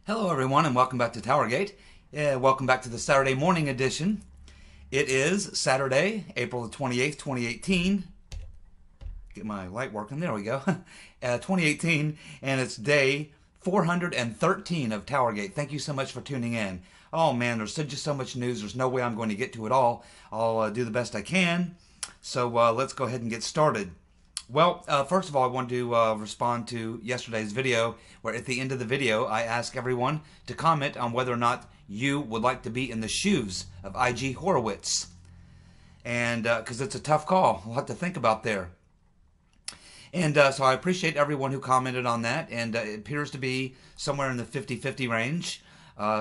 Hello everyone and welcome back to TowerGate. Welcome back to the Saturday morning edition. It is Saturday, April the 28th, 2018. Get my light working, there we go. 2018, and it's day 413 of TowerGate. Thank you so much for tuning in. Oh man, there's just so much news, there's no way I'm going to get to it all. I'll do the best I can. So let's go ahead and get started. Well, first of all, I want to respond to yesterday's video, where at the end of the video, I ask everyone to comment on whether or not you would like to be in the shoes of I.G. Horowitz. And because it's a tough call, a lot to think about there. And so I appreciate everyone who commented on that, and it appears to be somewhere in the 50-50 range.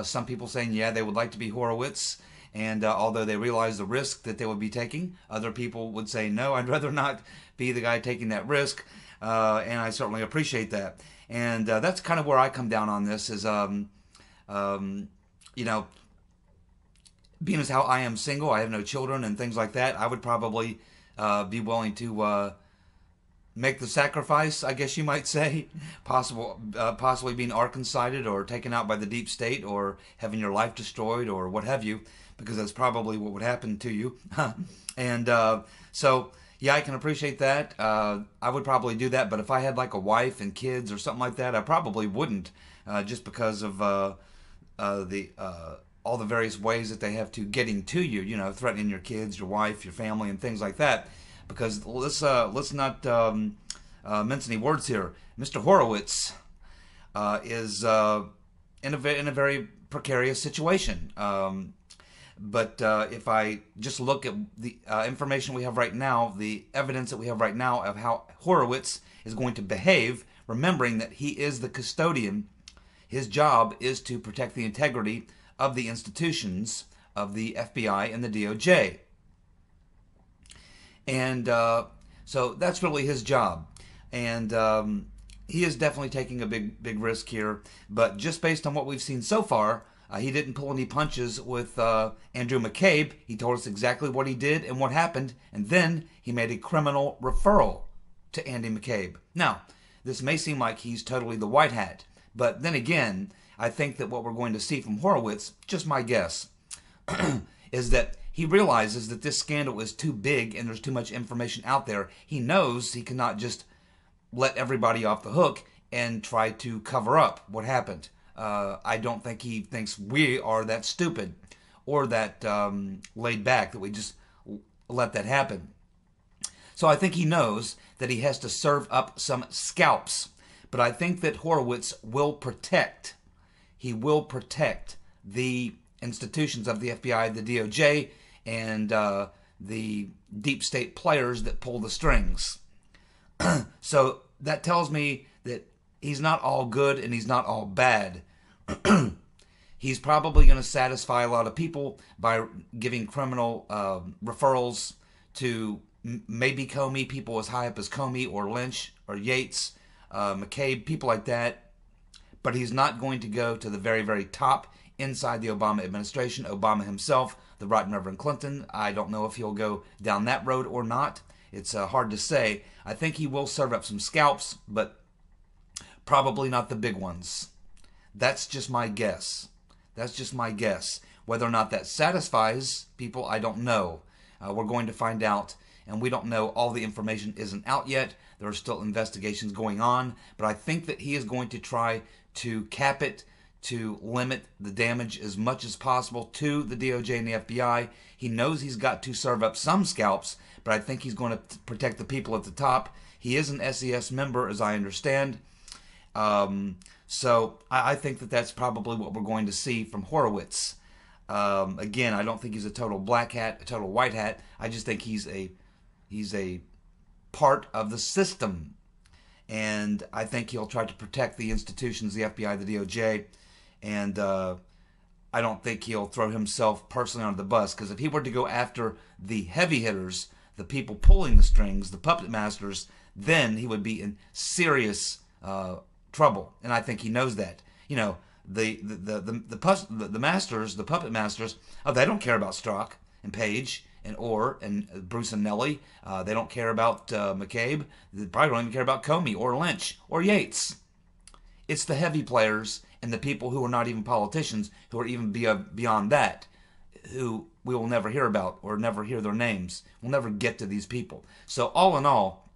Some people saying, yeah, they would like to be Horowitz, and although they realize the risk that they would be taking, other people would say, no, I'd rather not be the guy taking that risk, and I certainly appreciate that. And that's kind of where I come down on this is, you know, being as how I am single, I have no children and things like that, I would probably be willing to make the sacrifice, I guess you might say, possibly being Arkancided or taken out by the deep state or having your life destroyed or what have you, because that's probably what would happen to you. And so, yeah, I can appreciate that. I would probably do that, but if I had like a wife and kids or something like that, I probably wouldn't, just because of all the various ways that they have to getting to you, you know, threatening your kids, your wife, your family, and things like that. Because let's not mince any words here. Mr. Horowitz is in a very precarious situation. But if I just look at the information we have right now, the evidence that we have right now of how Horowitz is going to behave, remembering that he is the custodian, his job is to protect the integrity of the institutions of the FBI and the DOJ. And so that's really his job. And he is definitely taking a big risk here. But just based on what we've seen so far, he didn't pull any punches with Andrew McCabe. He told us exactly what he did and what happened. And then he made a criminal referral to Andy McCabe. Now, this may seem like he's totally the white hat. But then again, I think that what we're going to see from Horowitz, just my guess, is that he realizes that this scandal is too big and there's too much information out there. He knows he cannot just let everybody off the hook and try to cover up what happened. I don't think he thinks we are that stupid or that laid back that we just let that happen. So I think he knows that he has to serve up some scalps. But I think that Horowitz will protect. He will protect the institutions of the FBI, the DOJ, and the deep state players that pull the strings. So that tells me that he's not all good and he's not all bad. He's probably going to satisfy a lot of people by giving criminal referrals to maybe Comey, people as high up as Comey or Lynch or Yates, McCabe, people like that. But he's not going to go to the very, very top inside the Obama administration. Obama himself, the right Reverend Clinton, I don't know if he'll go down that road or not. It's hard to say. I think he will serve up some scalps, but probably not the big ones. That's just my guess. That's just my guess. Whether or not that satisfies people, I don't know. We're going to find out, and we don't know. All the information isn't out yet. There are still investigations going on, but I think that he is going to try to cap it, to limit the damage as much as possible to the DOJ and the FBI. He knows he's got to serve up some scalps, but I think he's going to protect the people at the top. He is an SES member, as I understand. So I think that that's probably what we're going to see from Horowitz. Again, I don't think he's a total black hat, a total white hat. I just think he's a part of the system. And I think he'll try to protect the institutions, the FBI, the DOJ. And I don't think he'll throw himself personally under the bus, because if he were to go after the heavy hitters, the people pulling the strings, the puppet masters, then he would be in serious trouble. And I think he knows that. You know, the masters, the puppet masters, they don't care about Strzok and Page and Orr and Bruce and Nellie. They don't care about McCabe. They probably don't even care about Comey or Lynch or Yates. It's the heavy players and the people who are not even politicians, who are even beyond that, who we will never hear about or never hear their names. We'll never get to these people. So all in all,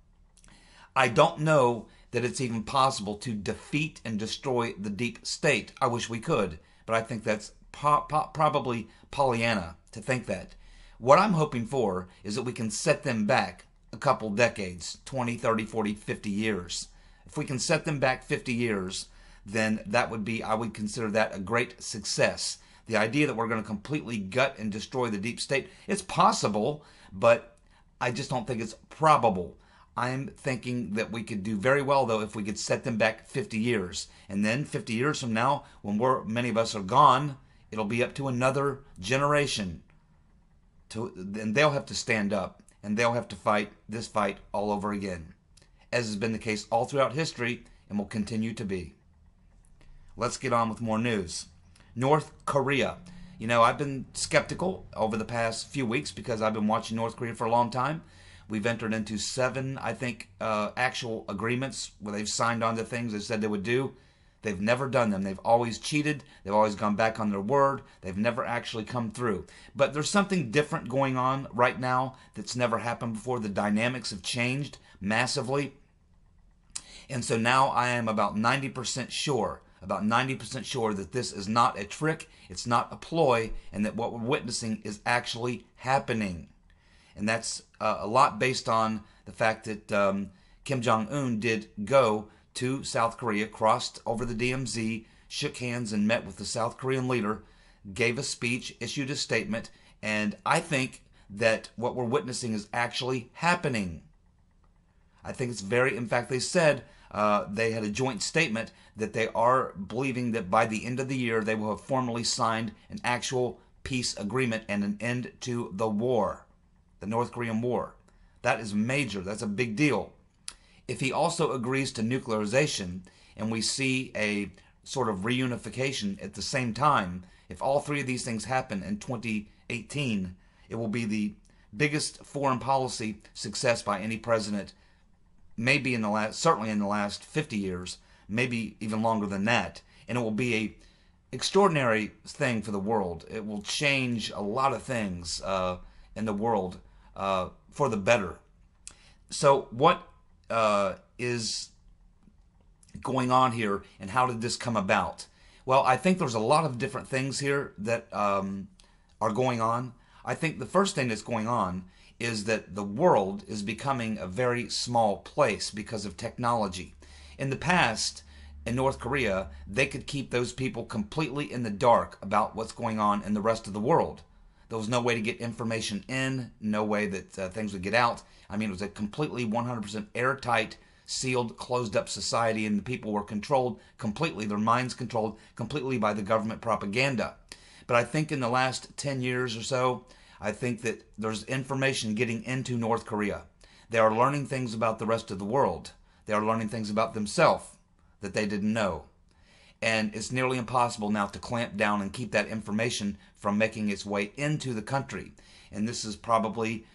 I don't know that it's even possible to defeat and destroy the deep state. I wish we could, but I think that's probably Pollyanna to think that. What I'm hoping for is that we can set them back a couple decades, 20, 30, 40, 50 years. If we can set them back 50 years, then that would be, I would consider that a great success. The idea that we're going to completely gut and destroy the deep state, it's possible, but I just don't think it's probable. I'm thinking that we could do very well, though, if we could set them back 50 years. And then 50 years from now, when many of us are gone, it'll be up to another generation. And they'll have to stand up, and they'll have to fight this fight all over again, as has been the case all throughout history and will continue to be. Let's get on with more news. North Korea. You know, I've been skeptical over the past few weeks because I've been watching North Korea for a long time. We've entered into 7, I think, actual agreements where they've signed on to things they said they would do. They've never done them. They've always cheated. They've always gone back on their word. They've never actually come through. But there's something different going on right now that's never happened before. The dynamics have changed massively. And so now I am about 90% sure that this is not a trick, it's not a ploy, and that what we're witnessing is actually happening. And that's a lot based on the fact that Kim Jong-un did go to South Korea, crossed over the DMZ, shook hands and met with the South Korean leader, gave a speech, issued a statement, and I think that what we're witnessing is actually happening. I think it's in fact they said, they had a joint statement that they are believing that by the end of the year they will have formally signed an actual peace agreement and an end to the war, the North Korean war. That is major. That's a big deal. If he also agrees to nuclearization and we see a sort of reunification at the same time, if all three of these things happen in 2018, it will be the biggest foreign policy success by any president, maybe certainly in the last 50 years, maybe even longer than that. And it will be a extraordinary thing for the world. It will change a lot of things in the world for the better. So what is going on here, and how did this come about? Well, I think there's a lot of different things here that are going on. I think the first thing that's going on is that the world is becoming a very small place because of technology. In the past, in North Korea, they could keep those people completely in the dark about what's going on in the rest of the world. There was no way to get information in, no way that things would get out. I mean, it was a completely 100% airtight, sealed, closed-up society, and the people were controlled completely, their minds controlled completely by the government propaganda. But I think in the last 10 years or so, I think that there's information getting into North Korea. They are learning things about the rest of the world. They are learning things about themselves that they didn't know. And it's nearly impossible now to clamp down and keep that information from making its way into the country. And this is probably,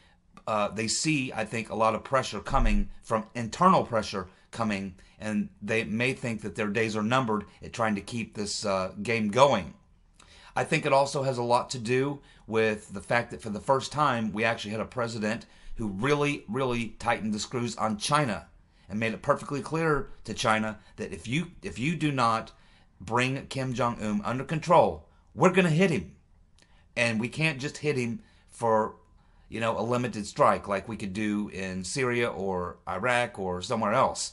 they see, I think, a lot of pressure coming from internal pressure coming, and they may think that their days are numbered at trying to keep this game going. I think it also has a lot to do with the fact that for the first time we actually had a president who really, really tightened the screws on China and made it perfectly clear to China that if you do not bring Kim Jong-un under control, we're going to hit him. And we can't just hit him for, a limited strike like we could do in Syria or Iraq or somewhere else.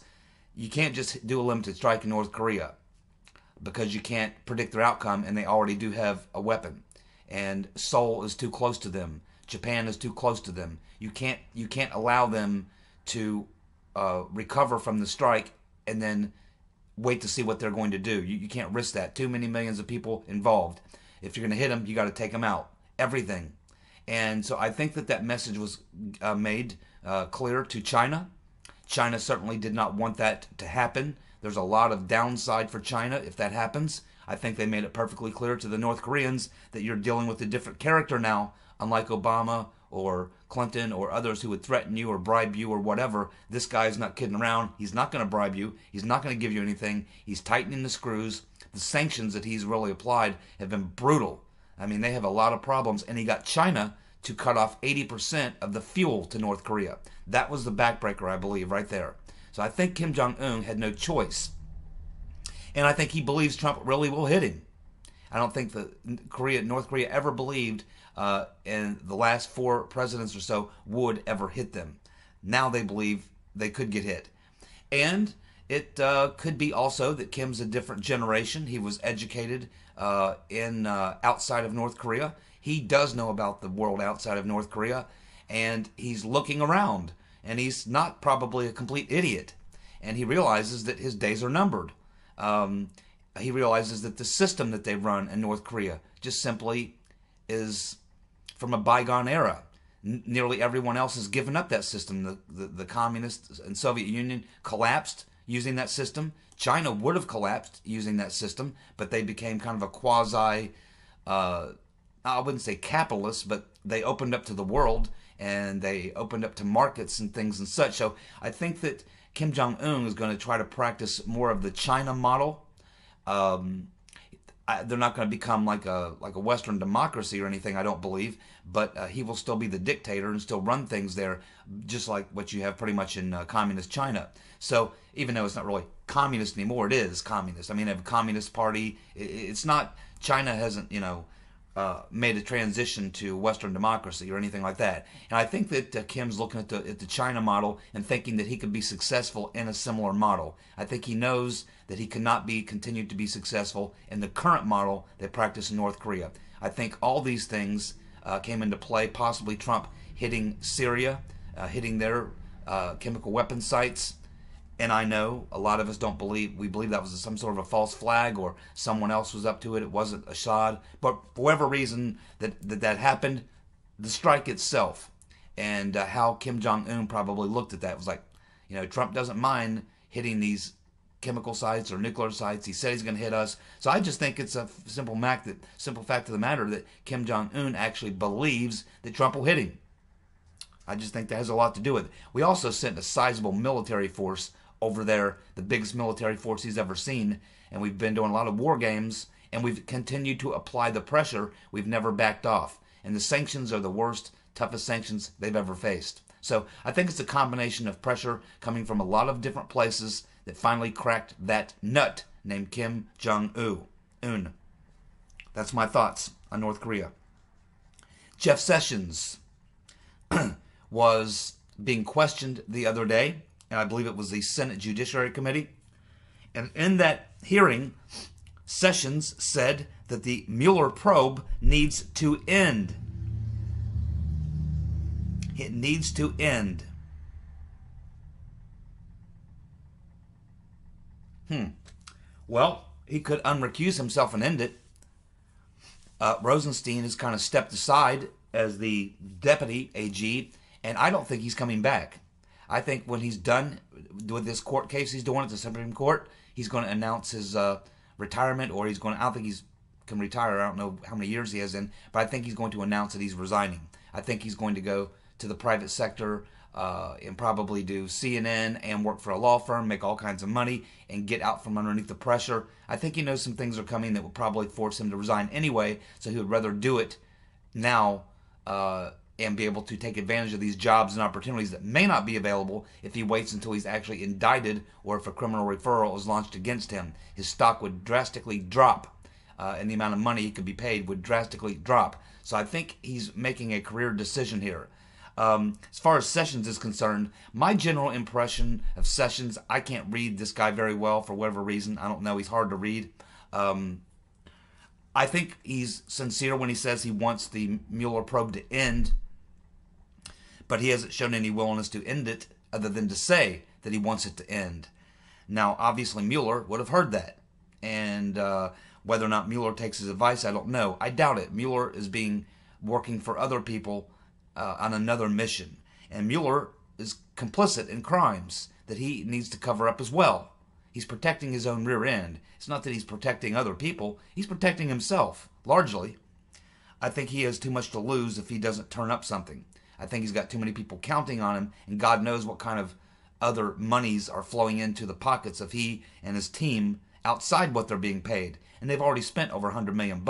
You can't just do a limited strike in North Korea because you can't predict their outcome, and they already do have a weapon. And Seoul is too close to them. Japan is too close to them. You can't allow them to recover from the strike and then wait to see what they're going to do. You can't risk that. Too many millions of people involved. If you're going to hit them, you got to take them out. Everything. And so I think that message was made clear to China. China certainly did not want that to happen. There's a lot of downside for China if that happens. I think they made it perfectly clear to the North Koreans that you're dealing with a different character now, unlike Obama or Clinton or others who would threaten you or bribe you or whatever. This guy's not kidding around. He's not going to bribe you. He's not going to give you anything. He's tightening the screws, the sanctions that he's really applied have been brutal. I mean, they have a lot of problems, and he got China to cut off 80% of the fuel to North Korea. That was the backbreaker, I believe, right there. So I think Kim Jong-un had no choice. And I think he believes Trump really will hit him. I don't think that North Korea ever believed in the last 4 presidents or so would ever hit them. Now they believe they could get hit. And it could be also that Kim's a different generation. He was educated outside of North Korea. He does know about the world outside of North Korea, and he's looking around. And he's not probably a complete idiot. And he realizes that his days are numbered. He realizes that the system that they run in North Korea just simply is from a bygone era. Nearly everyone else has given up that system. The communists and Soviet Union collapsed using that system. China would have collapsed using that system, but they became kind of a quasi, I wouldn't say capitalist, but they opened up to the world, and they opened up to markets and things and such. So I think that Kim Jong-un is going to try to practice more of the China model. They're not going to become like a Western democracy or anything, I don't believe, but he will still be the dictator and still run things there, just like what you have pretty much in communist China. So even though it's not really communist anymore, it is communist. I mean, they have a communist party. It's not, China hasn't, made a transition to Western democracy or anything like that. And I think that Kim's looking at the China model and thinking that he could be successful in a similar model. I think he knows that he cannot continue to be successful in the current model they practice in North Korea. I think all these things came into play, possibly Trump hitting Syria, hitting their chemical weapon sites. And I know a lot of us we believe that was some sort of a false flag or someone else was up to it. It wasn't Assad. But for whatever reason that happened, the strike itself and how Kim Jong-un probably looked at that was like, Trump doesn't mind hitting these chemical sites or nuclear sites. He said he's going to hit us. So I just think it's a simple fact of the matter that Kim Jong-un actually believes that Trump will hit him. I just think that has a lot to do with it. We also sent a sizable military force over there, the biggest military force he's ever seen, and we've been doing a lot of war games, and we've continued to apply the pressure. We've never backed off, and the sanctions are the worst, toughest sanctions they've ever faced. So I think it's a combination of pressure coming from a lot of different places that finally cracked that nut named Kim Jong-un. That's my thoughts on North Korea. Jeff Sessions was being questioned the other day, and I believe it was the Senate Judiciary Committee. And in that hearing, Sessions said that the Mueller probe needs to end. It needs to end. Well, he could unrecuse himself and end it. Rosenstein has kind of stepped aside as the deputy AG, and I don't think he's coming back. I think when he's done with this court case he's doing at the Supreme Court, he's going to announce his retirement, or I don't think he can retire. I don't know how many years he has in, but I think he's going to announce that he's resigning. I think he's going to go to the private sector and probably do CNN and work for a law firm, make all kinds of money, and get out from underneath the pressure. I think he knows some things are coming that will probably force him to resign anyway, so he would rather do it now and be able to take advantage of these jobs and opportunities that may not be available if he waits until he's actually indicted or if a criminal referral is launched against him. His stock would drastically drop, and the amount of money he could be paid would drastically drop. So I think he's making a career decision here. As far as Sessions is concerned, my general impression of Sessions, I can't read this guy very well for whatever reason. I don't know. He's hard to read. I think he's sincere when he says he wants the Mueller probe to end, but he hasn't shown any willingness to end it other than to say that he wants it to end. Now, obviously, Mueller would have heard that, and whether or not Mueller takes his advice, I don't know. I doubt it. Mueller is working for other people on another mission, and Mueller is complicit in crimes that he needs to cover up as well. He's protecting his own rear end. It's not that he's protecting other people. He's protecting himself, largely. I think he has too much to lose if he doesn't turn up something. I think he's got too many people counting on him, and God knows what kind of other monies are flowing into the pockets of he and his team outside what they're being paid. And they've already spent over $100 million.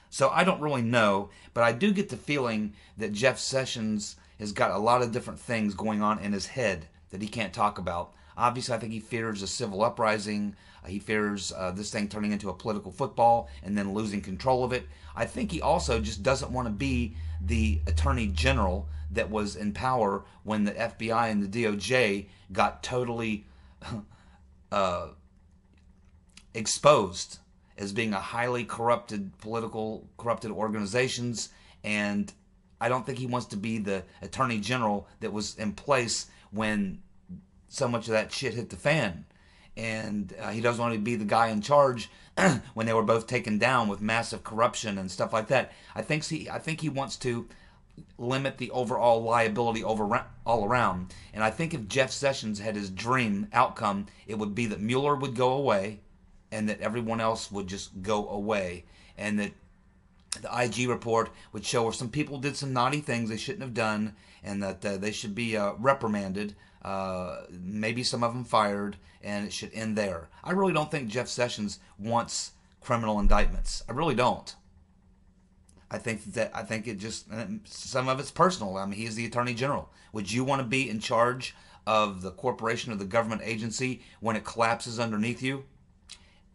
So I don't really know, but I do get the feeling that Jeff Sessions has got a lot of different things going on in his head that he can't talk about. Obviously, I think he fears a civil uprising. He fears this thing turning into a political football and then losing control of it. I think he also just doesn't want to be the Attorney General that was in power when the FBI and the DOJ got totally exposed as being a highly corrupted organizations, and I don't think he wants to be the Attorney General that was in place when so much of that shit hit the fan. And he doesn't want to be the guy in charge when they were both taken down with massive corruption and stuff like that. I think he wants to limit the overall liability all around. And I think if Jeff Sessions had his dream outcome, it would be that Mueller would go away and that everyone else would just go away. And that the IG report would show where some people did some naughty things they shouldn't have done, and that they should be reprimanded, maybe some of them fired, and it should end there. I really don't think Jeff Sessions wants criminal indictments. I really don't. I think it just, some of it's personal. I mean, he's the Attorney General. Would you want to be in charge of the corporation or the government agency when it collapses underneath you?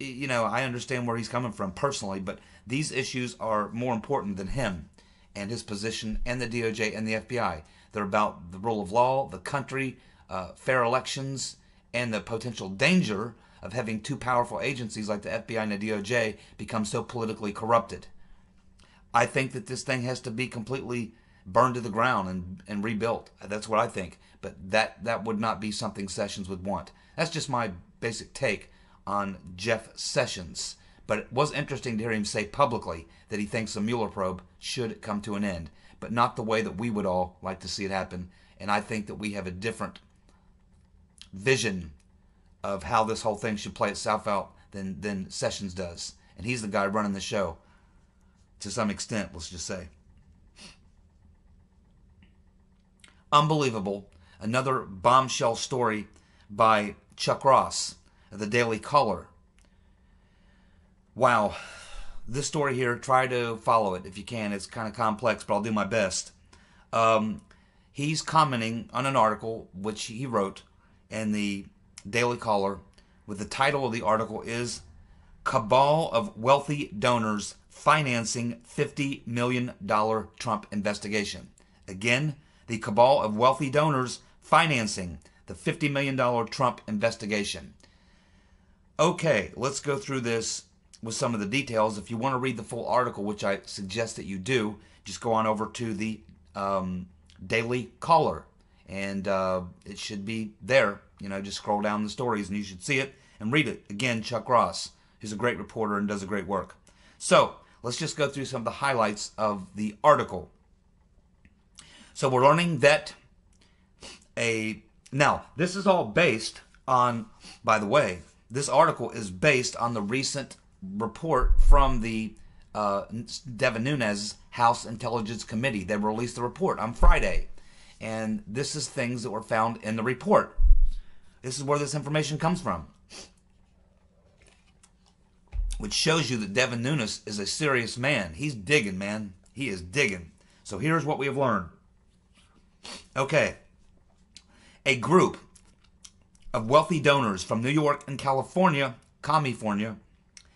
You know, I understand where he's coming from personally, but these issues are more important than him and his position and the DOJ and the FBI. They're about the rule of law, the country, fair elections, and the potential danger of having two powerful agencies like the FBI and the DOJ become so politically corrupted. I think that this thing has to be completely burned to the ground and rebuilt. That's what I think. But that would not be something Sessions would want. That's just my basic take on Jeff Sessions. But it was interesting to hear him say publicly that he thinks the Mueller probe should come to an end, but not the way that we would all like to see it happen. And I think that we have a different vision of how this whole thing should play itself out than Sessions does. And he's the guy running the show to some extent, let's just say. Unbelievable. Another bombshell story by Chuck Ross of the Daily Caller. Wow. This story here, try to follow it if you can. It's kind of complex, but I'll do my best. He's commenting on an article which he wrote in the Daily Caller, with the title of the article is Cabal of Wealthy Donors Financing $50 Million Trump Investigation. Again, the cabal of wealthy donors financing the $50 million Trump investigation. Okay, let's go through this with some of the details. If you want to read the full article, which I suggest that you do, just go on over to the Daily Caller, and it should be there. You know, just scroll down the stories and you should see it and read it. Again, Chuck Ross, who's a great reporter and does a great work. So, let's just go through some of the highlights of the article. So we're learning that now, this is all based on, by the way, this article is based on the recent report from the Devin Nunes House Intelligence Committee. They released the report on Friday. And this is things that were found in the report. This is where this information comes from. Which shows you that Devin Nunes is a serious man. He's digging, man. He is digging. So here's what we have learned. Okay. A group of wealthy donors from New York and California,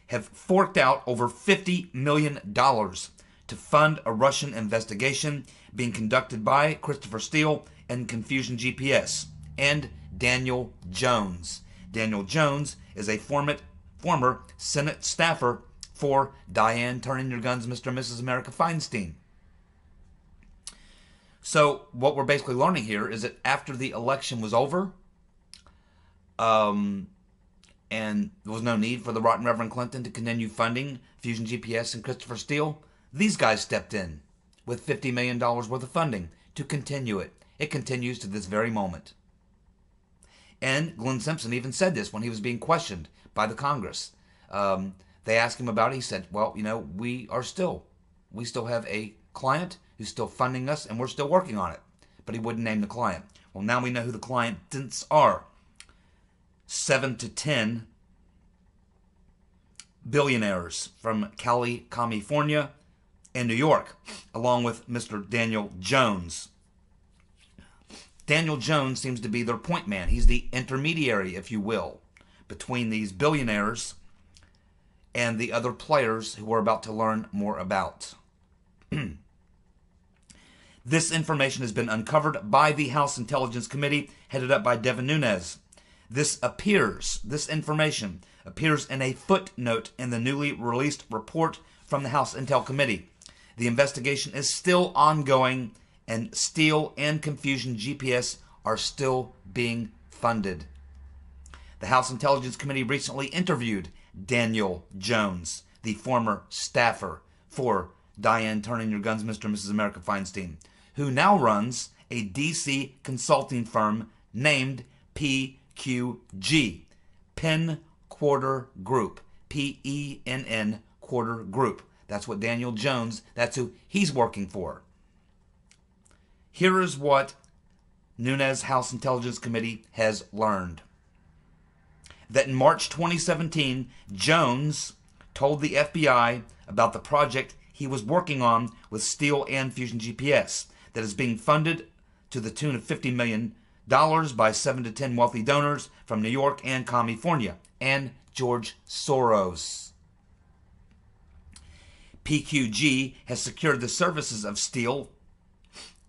have forked out over $50 million to fund a Russian investigation being conducted by Christopher Steele and Confusion GPS and Daniel Jones. Daniel Jones is a former Senate staffer for Diane Turn In Your Guns, Mr. and Mrs. America Feinstein. So what we're basically learning here is that after the election was over, and there was no need for the rotten Reverend Clinton to continue funding Fusion GPS and Christopher Steele, these guys stepped in with $50 million worth of funding to continue it. It continues to this very moment. And Glenn Simpson even said this when he was being questioned by the Congress. They asked him about it. He said, well, you know, we still have a client who's still funding us, and we're still working on it. But he wouldn't name the client. Well, now we know who the clients are. 7 to 10 billionaires from California and New York, along with Mr. Daniel Jones. Daniel Jones seems to be their point man. He's the intermediary, if you will, between these billionaires and the other players who we're about to learn more about. This information has been uncovered by the House Intelligence Committee, headed up by Devin Nunes. This information appears in a footnote in the newly released report from the House Intel Committee. The investigation is still ongoing, and Steele and Confusion GPS are still being funded. The House Intelligence Committee recently interviewed Daniel Jones, the former staffer for Diane Turn In Your Guns, Mr. and Mrs. America Feinstein, who now runs a D.C. consulting firm named PQG, Penn Quarter Group, Penn Quarter Group. That's what Daniel Jones, that's who he's working for. Here is what Nunes House Intelligence Committee has learned. That in March 2017, Jones told the FBI about the project he was working on with Steele and Fusion GPS that is being funded to the tune of $50 million by 7 to 10 wealthy donors from New York and California and George Soros. PQG has secured the services of Steele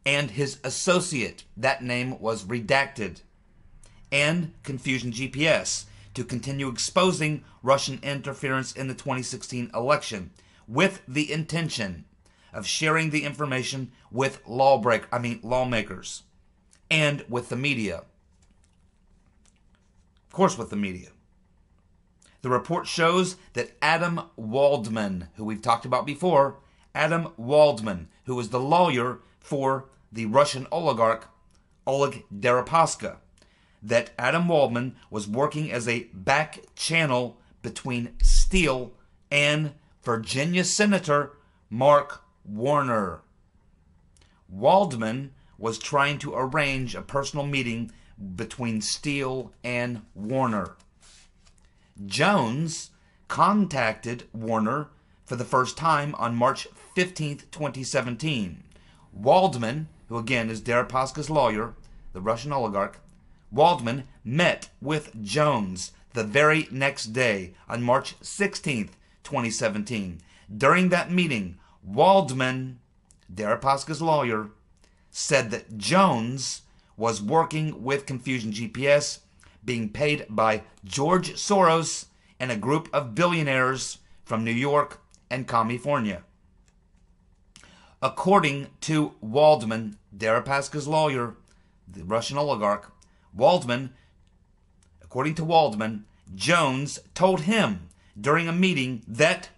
and his associate, that name was redacted, and Confusion GPS to continue exposing Russian interference in the 2016 election with the intention of sharing the information with lawmakers and with the media. Of course, with the media. The report shows that Adam Waldman, who we've talked about before, Adam Waldman, who was the lawyer for the Russian oligarch Oleg Deripaska, that Adam Waldman was working as a back channel between Steele and Virginia Senator Mark Warner. Waldman was trying to arrange a personal meeting between Steele and Warner. Jones contacted Warner for the first time on March 15, 2017. Waldman, who again is Deripaska's lawyer, the Russian oligarch, Waldman met with Jones the very next day on March 16, 2017. During that meeting, Waldman, Deripaska's lawyer, said that Jones was working with Confusion GPS, being paid by George Soros and a group of billionaires from New York and California. According to Waldman, Deripaska's lawyer, the Russian oligarch, according to Waldman, Jones told him during a meeting that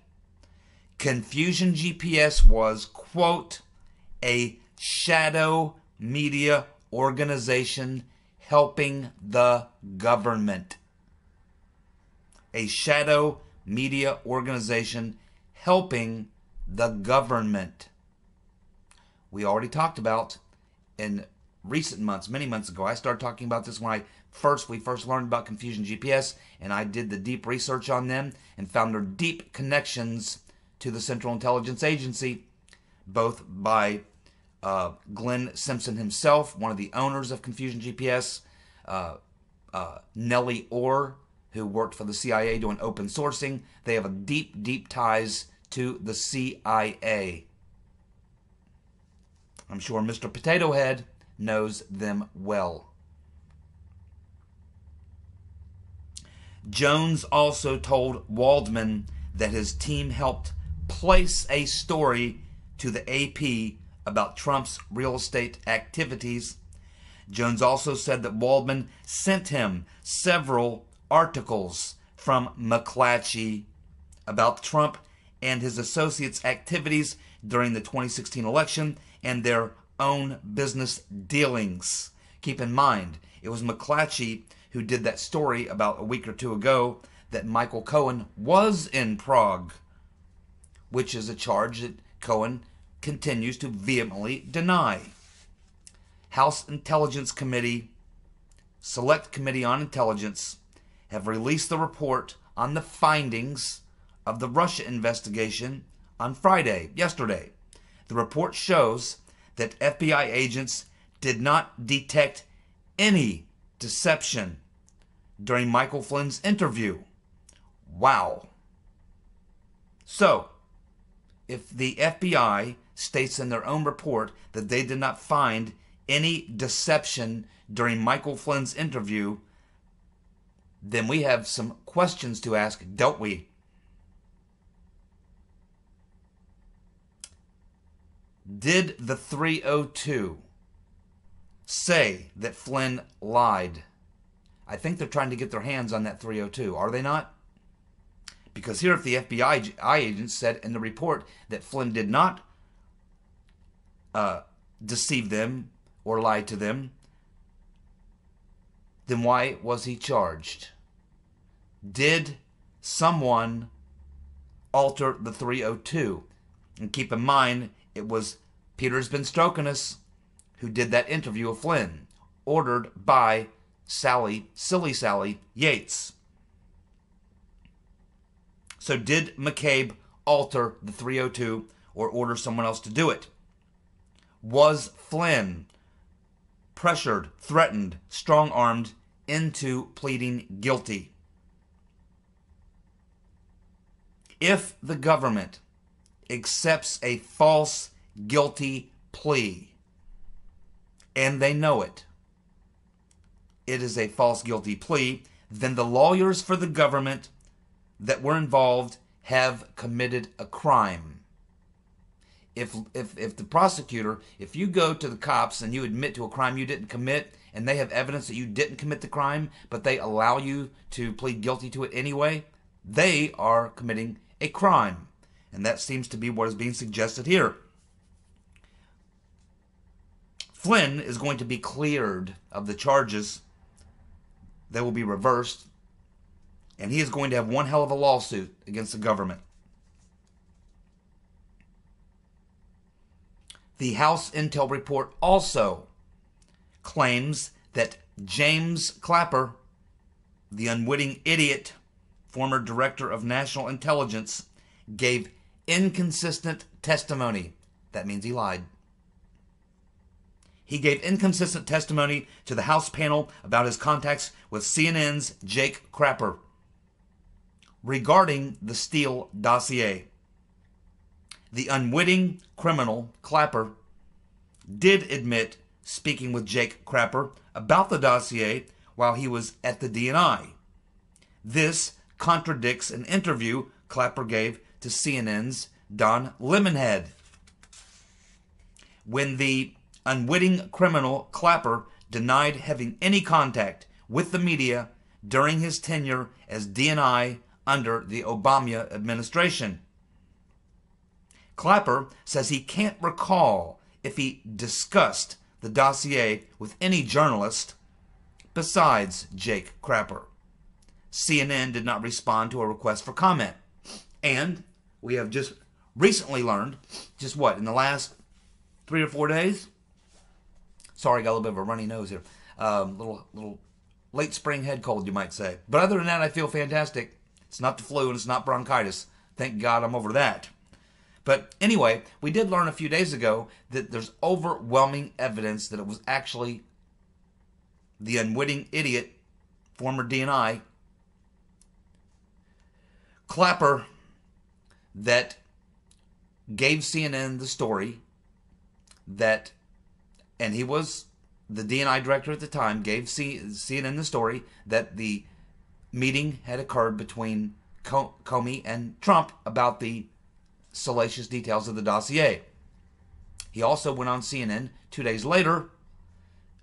Confusion GPS was, quote, a shadow media organization helping the government. A shadow media organization helping the government. We already talked about in recent months, many months ago. I started talking about this when we first learned about Confusion GPS, and I did the deep research on them and found their deep connections to the Central Intelligence Agency, both by Glenn Simpson himself, one of the owners of Confusion GPS, Nellie Orr, who worked for the CIA doing open sourcing. They have a deep, deep ties to the CIA. I'm sure Mr. Potato Head knows them well. Jones also told Waldman that his team helped place a story to the AP about Trump's real estate activities. Jones also said that Waldman sent him several articles from McClatchy about Trump and his associates' activities during the 2016 election and their own business dealings. Keep in mind, it was McClatchy who did that story about a week or two ago that Michael Cohen was in Prague, which is a charge that Cohen continues to vehemently deny. House Intelligence Committee, Select Committee on Intelligence, have released the report on the findings of the Russia investigation on Friday, yesterday. The report shows that FBI agents did not detect any deception during Michael Flynn's interview. Wow. So, if the FBI states in their own report that they did not find any deception during Michael Flynn's interview, then we have some questions to ask, don't we? Did the 302 say that Flynn lied? I think they're trying to get their hands on that 302, are they not? Because here, if the FBI agents said in the report that Flynn did not deceive them or lie to them, then why was he charged? Did someone alter the 302? And keep in mind, it was Peter's been stroking us who did that interview of Flynn, ordered by Silly Sally Yates. So did McCabe alter the 302 or order someone else to do it? Was Flynn pressured, threatened, strong-armed into pleading guilty? If the government accepts a false guilty plea, and they know it is a false guilty plea, then the lawyers for the government that were involved have committed a crime. If the prosecutor, if you go to the cops and you admit to a crime you didn't commit, and they have evidence that you didn't commit the crime, but they allow you to plead guilty to it anyway, they are committing a crime. And that seems to be what is being suggested here. Flynn is going to be cleared of the charges. They will be reversed. And he is going to have one hell of a lawsuit against the government. The House Intel report also claims that James Clapper, the unwitting idiot, former director of national intelligence, gave inconsistent testimony. That means he lied. He gave inconsistent testimony to the House panel about his contacts with CNN's Jake Crapper regarding the Steele dossier. The unwitting criminal, Clapper, did admit speaking with Jake Crapper about the dossier while he was at the DNI. This contradicts an interview Clapper gave to CNN's Don Lemonhead. When the unwitting criminal Clapper denied having any contact with the media during his tenure as DNI under the Obama administration. Clapper says he can't recall if he discussed the dossier with any journalist besides Jake Crapper. CNN did not respond to a request for comment. And we have just recently learned, in the last 3 or 4 days? Sorry, got a little bit of a runny nose here. Little late spring head cold, you might say. But other than that, I feel fantastic. It's not the flu and it's not bronchitis. Thank God I'm over that. But anyway, we did learn a few days ago that there's overwhelming evidence that it was actually the unwitting idiot, former DNI, Clapper, that gave CNN the story that, and he was the DNI director at the time, gave CNN the story that the meeting had occurred between Comey and Trump about the salacious details of the dossier. He also went on CNN 2 days later,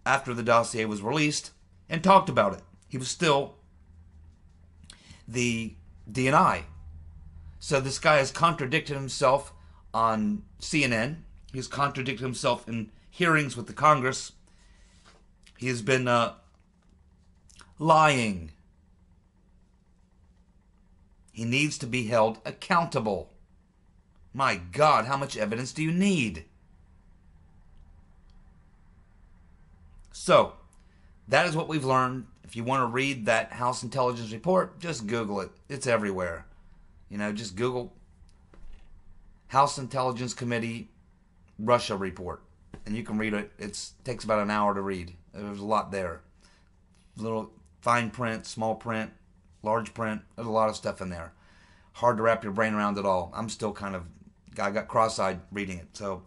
after the dossier was released, and talked about it. He was still the DNI. So this guy has contradicted himself on CNN. He's contradicted himself in hearings with the Congress. He has been lying. He needs to be held accountable. My God, how much evidence do you need? So, that is what we've learned. If you want to read that House Intelligence report, just Google it. It's everywhere. Just Google House Intelligence Committee Russia report, and you can read it. It takes about an hour to read. There's a lot there. Little fine print, small print, large print. There's a lot of stuff in there. Hard to wrap your brain around it all. I'm still I got cross-eyed reading it. So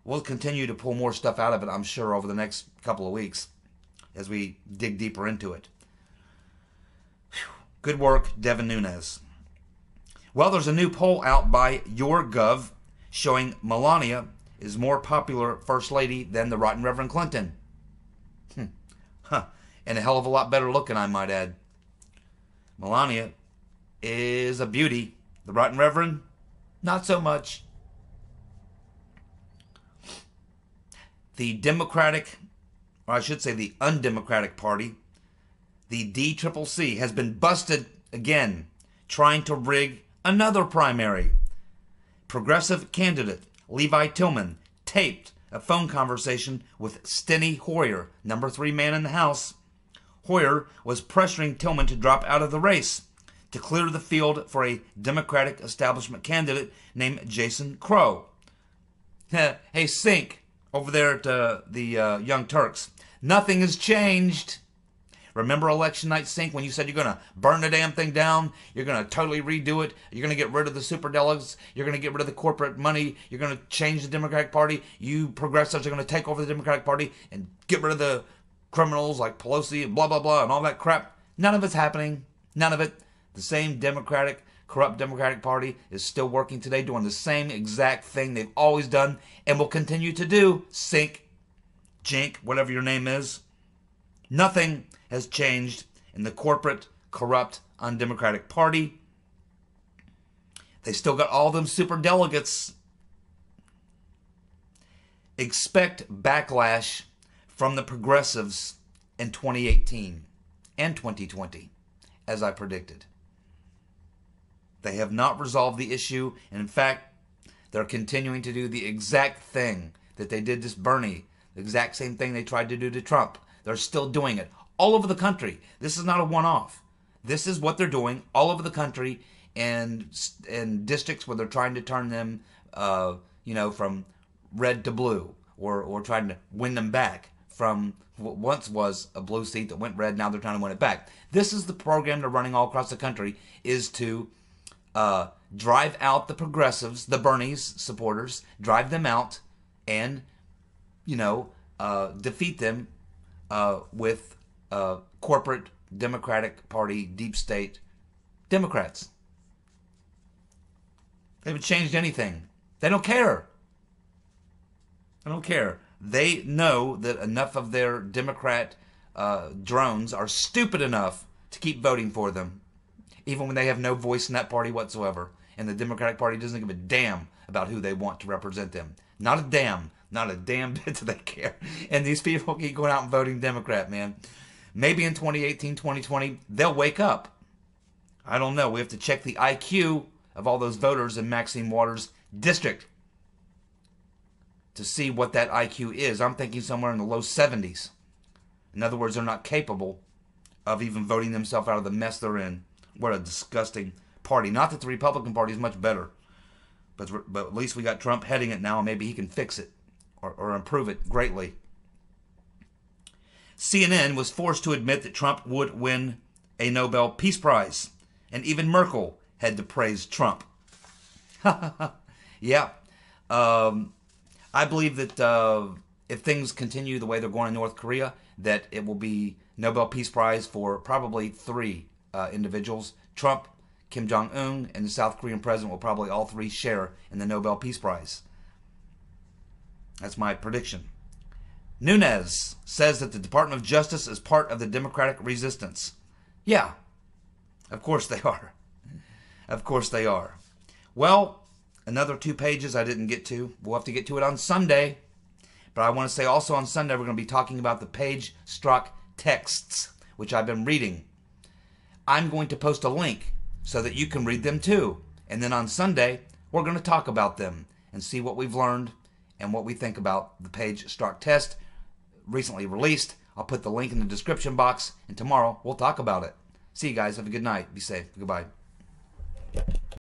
we'll continue to pull more stuff out of it, I'm sure, over the next couple of weeks as we dig deeper into it. Whew. Good work, Devin Nunes. Well, there's a new poll out by YourGov showing Melania is more popular First Lady than the rotten Reverend Clinton. And a hell of a lot better looking, I might add. Melania is a beauty. The rotten Reverend, not so much. The Democratic, or I should say the undemocratic party, the DCCC, has been busted again, trying to rig another primary. Progressive candidate Levi Tillman taped a phone conversation with Steny Hoyer, number 3 man in the House. Hoyer was pressuring Tillman to drop out of the race to clear the field for a Democratic establishment candidate named Jason Crow. Hey, Sink, over there at the Young Turks, nothing has changed. Remember election night, Sink, when you said you're going to burn the damn thing down? You're going to totally redo it. You're going to get rid of the superdelegates. You're going to get rid of the corporate money. You're going to change the Democratic Party. You progressives are going to take over the Democratic Party and get rid of the criminals like Pelosi and blah, blah, blah, and all that crap. None of it's happening. None of it. The same corrupt Democratic Party is still working today, doing the same exact thing they've always done and will continue to do. Sink, Jink, whatever your name is. Nothing has changed in the corporate, corrupt, undemocratic party. They still got all them super delegates. Expect backlash from the progressives in 2018 and 2020, as I predicted. They have not resolved the issue, and in fact, they're continuing to do the exact thing that they did to Bernie, the exact same thing they tried to do to Trump. They're still doing it all over the country. This is not a one-off. This is what they're doing all over the country and districts where they're trying to turn them, from red to blue, or trying to win them back from what once was a blue seat that went red. Now they're trying to win it back. This is the program they're running all across the country, is to drive out the progressives, the Bernie's supporters, drive them out and, defeat them with corporate Democratic Party, deep state Democrats. They haven't changed anything. They don't care. They don't care. They know that enough of their Democrat drones are stupid enough to keep voting for them, even when they have no voice in that party whatsoever. And the Democratic Party doesn't give a damn about who they want to represent them. Not a damn. Not a damn bit do they care. And these people keep going out and voting Democrat, man. Maybe in 2018, 2020, they'll wake up. I don't know. We have to check the IQ of all those voters in Maxine Waters' district to see what that IQ is. I'm thinking somewhere in the low 70s. In other words, they're not capable of even voting themselves out of the mess they're in. What a disgusting party. Not that the Republican Party is much better, but at least we got Trump heading it now, and maybe he can fix it or improve it greatly. CNN was forced to admit that Trump would win a Nobel Peace Prize, and even Merkel had to praise Trump. Yeah. I believe that if things continue the way they're going in North Korea, that it will be Nobel Peace Prize for probably 3 individuals. Trump, Kim Jong-un, and the South Korean president will probably all 3 share in the Nobel Peace Prize. That's my prediction. Nunes says that the Department of Justice is part of the Democratic resistance. Yeah, of course they are. Of course they are. Well, another 2 pages I didn't get to. We'll have to get to it on Sunday. But I want to say also on Sunday we're going to be talking about the Page Strzok texts, which I've been reading. I'm going to post a link so that you can read them too. And then on Sunday, we're going to talk about them and see what we've learned and what we think about the Page Strzok test recently released. I'll put the link in the description box, and tomorrow we'll talk about it. See you guys. Have a good night. Be safe. Goodbye.